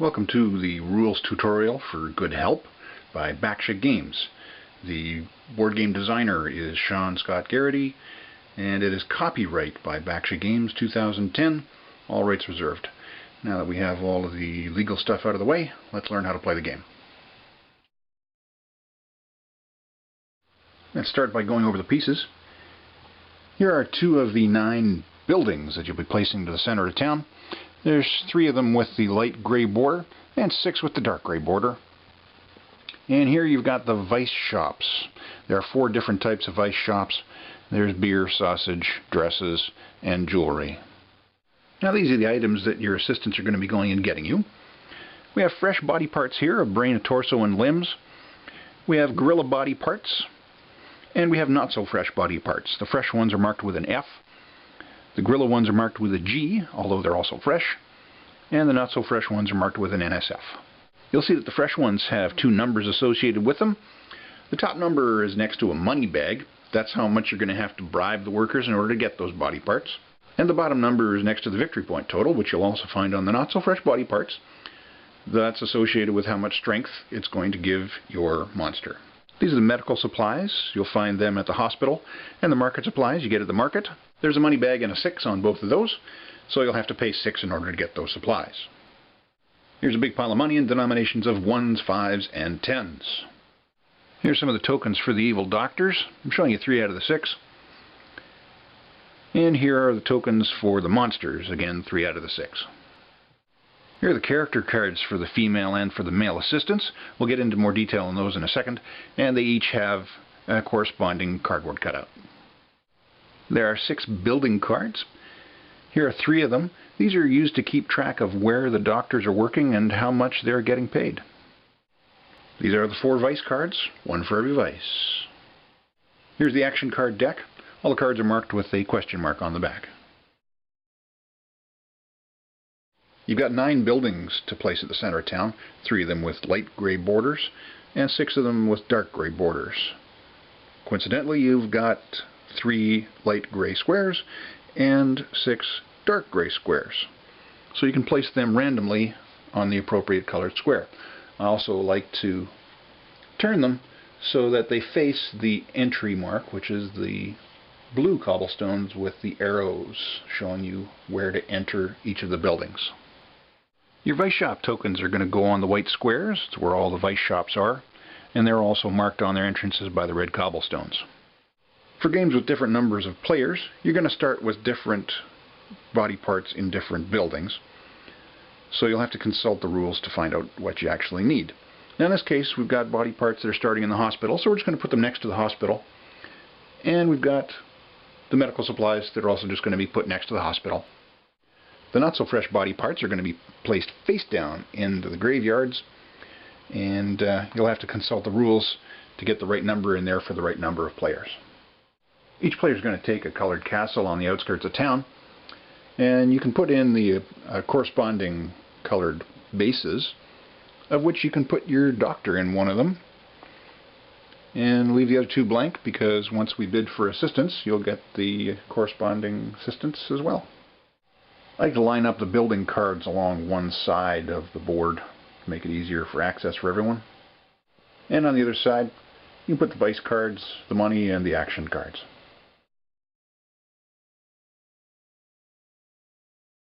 Welcome to the rules tutorial for Good Help by Baksha Games. The board game designer is Sean Scott Garrity, and it is copyright by Baksha Games 2010, all rights reserved. Now that we have all of the legal stuff out of the way, let's learn how to play the game. Let's start by going over the pieces. Here are 2 of the 9 buildings that you'll be placing to the center of town. There's 3 of them with the light gray border and 6 with the dark gray border. And here you've got the vice shops. There are 4 different types of vice shops. There's beer, sausage, dresses, and jewelry. Now these are the items that your assistants are going to be going and getting you. We have fresh body parts here, a brain, a torso, and limbs. We have gorilla body parts. And we have not so fresh body parts. The fresh ones are marked with an F. The gorilla ones are marked with a G, although they're also fresh, and the not so fresh ones are marked with an NSF. You'll see that the fresh ones have 2 numbers associated with them. The top number is next to a money bag. That's how much you're going to have to bribe the workers in order to get those body parts. And the bottom number is next to the victory point total, which you'll also find on the not so fresh body parts. That's associated with how much strength it's going to give your monster. These are the medical supplies. You'll find them at the hospital. And the market supplies you get at the market. There's a money bag and a 6 on both of those, so you'll have to pay 6 in order to get those supplies. Here's a big pile of money in denominations of 1s, 5s, and 10s. Here's some of the tokens for the evil doctors. I'm showing you 3 out of the 6. And here are the tokens for the monsters. Again, 3 out of the 6. Here are the character cards for the female and for the male assistants. We'll get into more detail on those in a second. And they each have a corresponding cardboard cutout. There are 6 building cards. Here are 3 of them. These are used to keep track of where the doctors are working and how much they're getting paid. These are the 4 vice cards, 1 for every vice. Here's the action card deck. All the cards are marked with a question mark on the back. You've got 9 buildings to place at the center of town, 3 of them with light gray borders, and 6 of them with dark gray borders. Coincidentally, you've got 3 light gray squares and 6 dark gray squares. So you can place them randomly on the appropriate colored square. I also like to turn them so that they face the entry mark, which is the blue cobblestones with the arrows showing you where to enter each of the buildings. Your vice shop tokens are going to go on the white squares. It's where all the vice shops are, and they're also marked on their entrances by the red cobblestones. For games with different numbers of players, you're going to start with different body parts in different buildings. So you'll have to consult the rules to find out what you actually need. Now in this case, we've got body parts that are starting in the hospital, so we're just going to put them next to the hospital. And we've got the medical supplies that are also just going to be put next to the hospital. The not so fresh body parts are going to be placed face down into the graveyards, and you'll have to consult the rules to get the right number in there for the right number of players. Each player is going to take a colored castle on the outskirts of town, and you can put in the corresponding colored bases, of which you can put your doctor in one of them, and leave the other 2 blank, because once we bid for assistance, you'll get the corresponding assistants as well. I like to line up the building cards along one side of the board to make it easier for access for everyone. And on the other side, you can put the vice cards, the money, and the action cards.